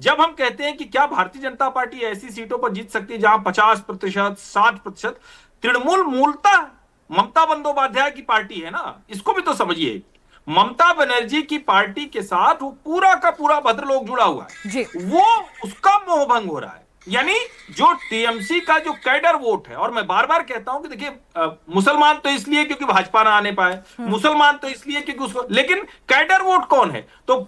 जब हम कहते हैं कि क्या भारतीय जनता पार्टी ऐसी सीटों पर जीत सकती है जहां 50%, 60%, तृणमूल मूलतः ममता बंदोपाध्याय की पार्टी है ना, इसको भी तो समझिए। ममता बनर्जी की पार्टी के साथ वो पूरा का पूरा भद्रलोक जुड़ा हुआ जी। है, वो उसका मोहभंग हो रहा है। यानी जो टीएमसी का जो कैडर वोट है, और मैं बार बार कहता हूं कि देखिए, मुसलमान तो इसलिए क्योंकि भाजपा ना आने पाए, मुसलमान तो इसलिए क्योंकि उसको, लेकिन कैडर वोट कौन है? तो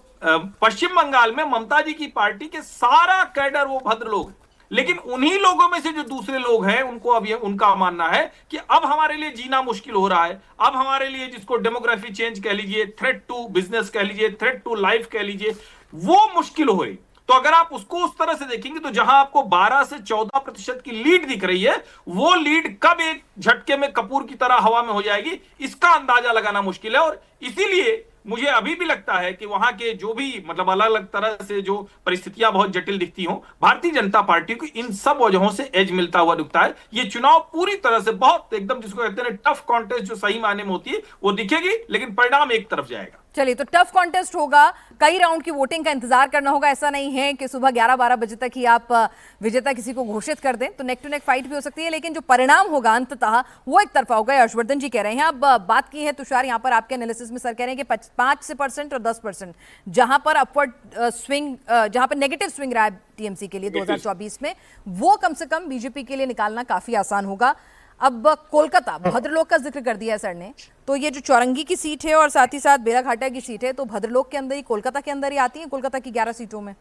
पश्चिम बंगाल में ममता जी की पार्टी के सारा कैडर वो भद्रलोक है। लेकिन उन्हीं लोगों में से जो दूसरे लोग हैं, उनको अब ये उनका मानना है कि अब हमारे लिए जीना मुश्किल हो रहा है, अब हमारे लिए, जिसको डेमोग्राफी चेंज कह लीजिए, थ्रेट टू बिजनेस कह लीजिए, थ्रेट टू लाइफ कह लीजिए, वो मुश्किल हो रही। तो अगर आप उसको उस तरह से देखेंगे तो जहां आपको 12 से 14% की लीड दिख रही है, वो लीड कब एक झटके में कपूर की तरह हवा में हो जाएगी, इसका अंदाजा लगाना मुश्किल है। और इसीलिए मुझे अभी भी लगता है कि वहां के जो भी, मतलब अलग अलग तरह से जो परिस्थितियां बहुत जटिल दिखती हों, भारतीय जनता पार्टी को इन सब वजहों से एज मिलता हुआ दिखता है। ये चुनाव पूरी तरह से बहुत एकदम, जिसको कहते हैं टफ कॉन्टेस्ट, जो सही मायने में होती है, वो दिखेगी, लेकिन परिणाम एक तरफ जाएगा। चलिए, तो टफ कॉन्टेस्ट होगा, कई राउंड की वोटिंग का इंतजार करना होगा। ऐसा नहीं है कि सुबह 11-12 बजे तक ही आप विजेता किसी को घोषित कर दें, तो नेक टू नेक फाइट भी हो सकती है, लेकिन जो परिणाम होगा अंततः वो एक तरफा होगा। हर्षवर्धन जी कह रहे हैं। अब बात की है तुषार, यहाँ पर आपके एनालिसिस में सर कह रहे हैं कि 5% और 10%, जहां पर अपवर्ड स्विंग, जहां पर नेगेटिव स्विंग रहा है टीएमसी के लिए 2024 में, वो कम से कम बीजेपी के लिए निकालना काफी आसान होगा। अब कोलकाता, भद्रलोक का जिक्र कर दिया है सर ने, तो ये जो चौरंगी की सीट है और साथ ही साथ बेलाघाटा की सीट है, तो भद्रलोक के अंदर ही, कोलकाता के अंदर ही आती है, कोलकाता की 11 सीटों में।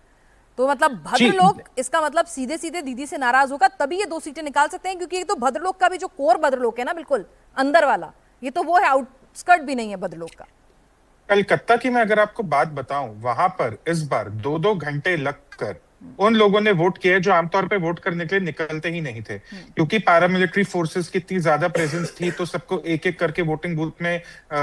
तो मतलब भद्रलोक, इसका मतलब सीधे सीधे दीदी से नाराज होगा तभी ये 2 सीटें निकाल सकते हैं, क्योंकि ये तो भद्रलोक का भी जो कोर भद्रलोक है ना, बिल्कुल अंदर वाला, ये तो वो है, आउटस्कर्ट भी नहीं है भद्रलोक का। कलकत्ता की मैं अगर आपको बात बताऊं, वहां पर इस बार 2-2 घंटे लगकर उन लोगों ने वोट किया जो आमतौर पे वोट करने के लिए निकलते ही नहीं थे, क्योंकि पैरामिलिट्री फोर्सेस की इतनी ज्यादा प्रेजेंस थी, तो सबको एक एक करके वोटिंग बूथ में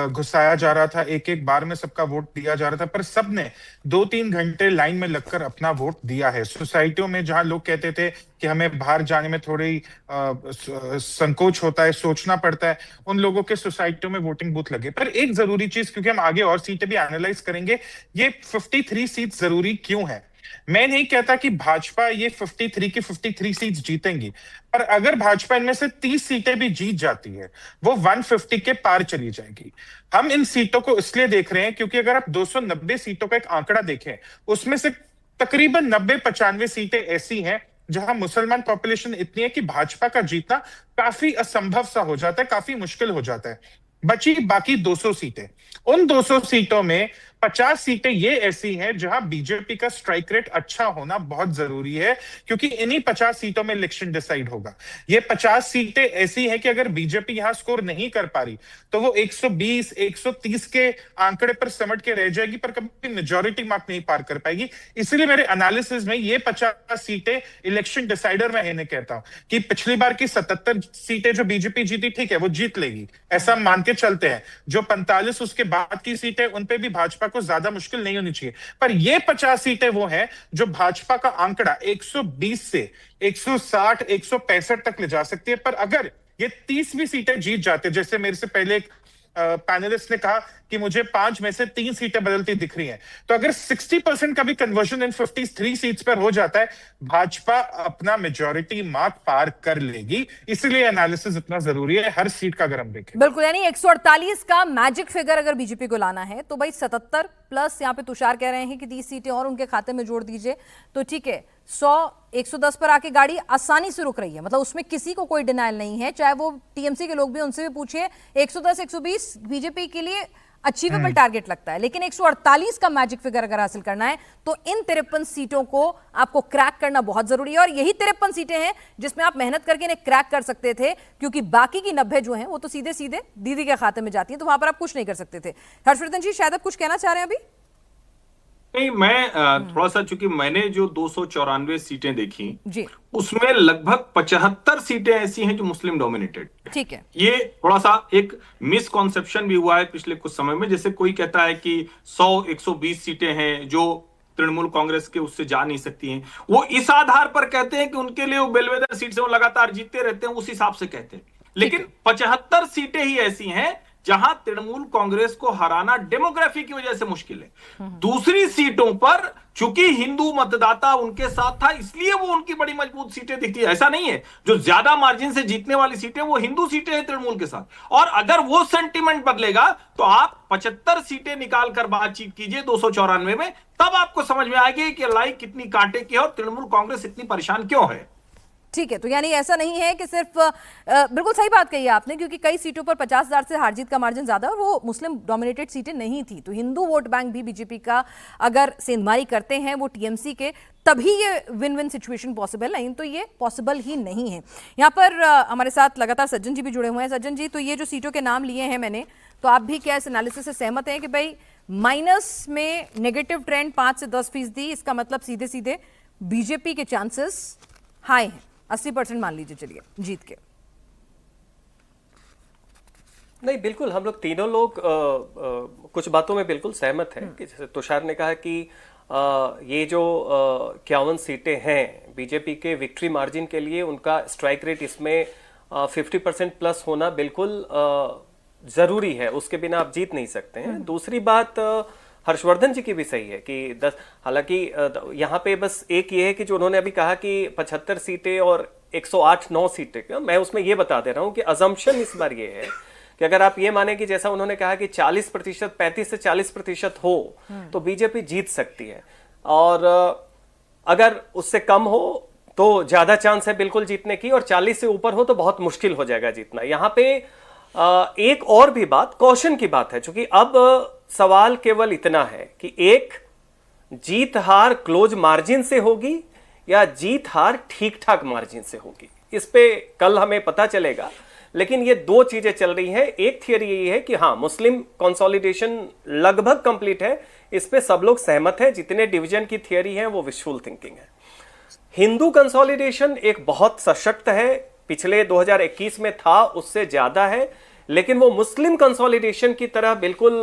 घुसाया जा रहा था, एक एक बार में सबका वोट दिया जा रहा था, पर सबने 2-3 घंटे लाइन में लगकर अपना वोट दिया है। सोसाइटियों में जहां लोग कहते थे कि हमें बाहर जाने में थोड़ी संकोच होता है, सोचना पड़ता है, उन लोगों के सोसाइटियों में वोटिंग बूथ लगे। पर एक जरूरी चीज, क्योंकि हम आगे और सीटें भी एनालाइज करेंगे, ये 53 सीट जरूरी क्यों है? मैं नहीं कहता कि भाजपा ये 53 की 53 सीट्स जीतेंगी, पर अगर भाजपा इनमें से 30 सीटें भी जीत जाती है, वो 150 के पार चली जाएगी। हम इन सीटों को इसलिए देख रहे हैं क्योंकि अगर आप 290 सीटों का एक आंकड़ा देखें, उसमें से तकरीबन 90-95 सीटें ऐसी हैं जहां मुसलमान पॉपुलेशन इतनी है कि भाजपा का जीतना काफी असंभव सा हो जाता है, काफी मुश्किल हो जाता है। बची बाकी 200 सीटें, उन 200 सीटों में 50 सीटें ये ऐसी हैं जहां बीजेपी का स्ट्राइक रेट अच्छा होना बहुत जरूरी है, क्योंकि इन्हीं 50 सीटों में इलेक्शन डिसाइड होगा। ये 50 सीटें ऐसी हैं कि अगर बीजेपी यहां स्कोर नहीं कर पा रही तो वो 120, 130 के आंकड़े पर सिमट के रह जाएगी, पर कभी मेजॉरिटी मार्क नहीं पार कर पाएगी। इसलिए मेरे एनालिसिस में ये 50 सीटें इलेक्शन डिसाइडर मैं इन्हें कहता हूं कि पिछली बार की 77 सीटें जो बीजेपी जीती, ठीक है, वो जीत लेगी, ऐसा मान के चलते हैं। जो 45 उसके बाद की सीटें, उन पे भी भाजपा को ज्यादा मुश्किल नहीं होनी चाहिए, पर ये 50 सीटें वो हैं जो भाजपा का आंकड़ा 120 से 160, 165 तक ले जा सकती है। पर अगर ये 30 भी सीटें जीत जाते, जैसे मेरे से पहले एक पैनलिस्ट ने कहा कि मुझे 5 में से 3 सीटें बदलती दिख रही हैं, तो अगर 60% का भी कन्वर्जन इन 53 सीट्स पर हो जाता है, भाजपा अपना मेजॉरिटी मार्क पार कर लेगी। इसलिए एनालिसिस इतना जरूरी है हर सीट का, अगर हम देखें। बिल्कुल, यानी 148 का मैजिक फिगर अगर बीजेपी को लाना है तो भाई 77 प्लस, यहाँ पे तुषार कह रहे हैं कि 30 सीटें और उनके खाते में जोड़ दीजिए, तो ठीक है, 100, 110 पर आके गाड़ी आसानी से रुक रही है। मतलब उसमें किसी को कोई डिनाइल नहीं है, चाहे वो टीएमसी के लोग भी, उनसे भी पूछिए, 110, 120 बीजेपी के लिए अचीवेबल टारगेट लगता है। लेकिन 148 का मैजिक फिगर अगर हासिल करना है तो इन 53 सीटों को आपको क्रैक करना बहुत जरूरी है, और यही 53 सीटें हैं जिसमें आप मेहनत करके इन्हें क्रैक कर सकते थे, क्योंकि बाकी की 90 जो हैं वो तो सीधे सीधे दीदी के खाते में जाती हैं, तो वहां पर आप कुछ नहीं कर सकते थे। हर्षवर्धन जी, शायद आप कुछ कहना चाह रहे हैं अभी? नहीं, मैं थोड़ा सा, चूंकि मैंने जो 294 सीटें देखी, जी, उसमें लगभग 75 सीटें ऐसी हैं जो मुस्लिम डोमिनेटेड। ठीक है। ये थोड़ा सा एक मिसकॉन्सेप्शन भी हुआ है पिछले कुछ समय में, जैसे कोई कहता है कि 100, 120 सीटें हैं जो तृणमूल कांग्रेस के उससे जा नहीं सकती हैं। वो इस आधार पर कहते हैं कि उनके लिए वो बेलवेदर सीट से वो लगातार जीतते रहते हैं, उस हिसाब से कहते हैं। लेकिन 75 सीटें ही ऐसी हैं जहां तृणमूल कांग्रेस को हराना डेमोग्राफी की वजह से मुश्किल है। दूसरी सीटों पर चूंकि हिंदू मतदाता उनके साथ था, इसलिए वो उनकी बड़ी मजबूत सीटें दिखती है। ऐसा नहीं है, जो ज्यादा मार्जिन से जीतने वाली सीटें वो हिंदू सीटें हैं तृणमूल के साथ। और अगर वो सेंटीमेंट बदलेगा तो आप 75 सीटें निकाल कर बातचीत कीजिए 294 में, तब आपको समझ में आएगी कि लड़ाई कितनी कांटे की है और तृणमूल कांग्रेस इतनी परेशान क्यों है। ठीक है, तो यानी ऐसा नहीं है कि सिर्फ बिल्कुल सही बात कही आपने, क्योंकि कई सीटों पर 50,000 से हार जीत का मार्जिन ज्यादा है और वो मुस्लिम डोमिनेटेड सीटें नहीं थी। तो हिंदू वोट बैंक भी बीजेपी का अगर सेंधमारी करते हैं वो टीएमसी के, तभी ये विन विन सिचुएशन पॉसिबल, नहीं तो ये पॉसिबल ही नहीं है। यहाँ पर हमारे साथ लगातार सज्जन जी भी जुड़े हुए हैं। सज्जन जी, तो ये जो सीटों के नाम लिए हैं मैंने, तो आप भी क्या इस एनालिसिस से सहमत हैं कि भाई माइनस में नेगेटिव ट्रेंड 5 से 10%, इसका मतलब सीधे सीधे बीजेपी के चांसेस हाई हैं, 80% मान लीजिए चलिए जीत के? नहीं, बिल्कुल हम लोग तीनों लोग कुछ बातों में बिल्कुल सहमत हैं कि जैसे तुषार ने कहा कि ये जो 51 सीटें हैं बीजेपी के विक्ट्री मार्जिन के लिए, उनका स्ट्राइक रेट इसमें 50% प्लस होना बिल्कुल जरूरी है, उसके बिना आप जीत नहीं सकते हैं। दूसरी बात हर्षवर्धन जी की भी सही है कि हालांकि यहाँ पे बस एक ये है कि जो उन्होंने अभी कहा कि 75 सीटें और 108-9 सीटें, मैं उसमें ये बता दे रहा हूँ कि अजम्पशन इस बार ये है कि अगर आप ये माने कि जैसा उन्होंने कहा कि 40%, 35 से 40% हो तो बीजेपी जीत सकती है, और अगर उससे कम हो तो ज्यादा चांस है बिल्कुल जीतने की, और 40 से ऊपर हो तो बहुत मुश्किल हो जाएगा जीतना। यहाँ पे एक और भी बात कौशन की बात है, क्योंकि अब सवाल केवल इतना है कि एक जीत हार क्लोज मार्जिन से होगी या जीत हार ठीक ठाक मार्जिन से होगी, इस पे कल हमें पता चलेगा। लेकिन ये दो चीजें चल रही हैं। एक थियरी ये है कि हाँ, मुस्लिम कंसोलिडेशन लगभग कंप्लीट है, इस पे सब लोग सहमत हैं। जितने डिवीजन की थियरी है वो विशुअल थिंकिंग है। हिंदू कंसोलिडेशन एक बहुत सशक्त है, पिछले 2021 में था उससे ज्यादा है, लेकिन वो मुस्लिम कंसोलिडेशन की तरह बिल्कुल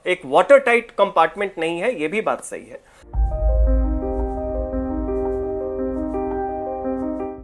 एक वाटर टाइट कंपार्टमेंट नहीं है, ये भी बात सही है।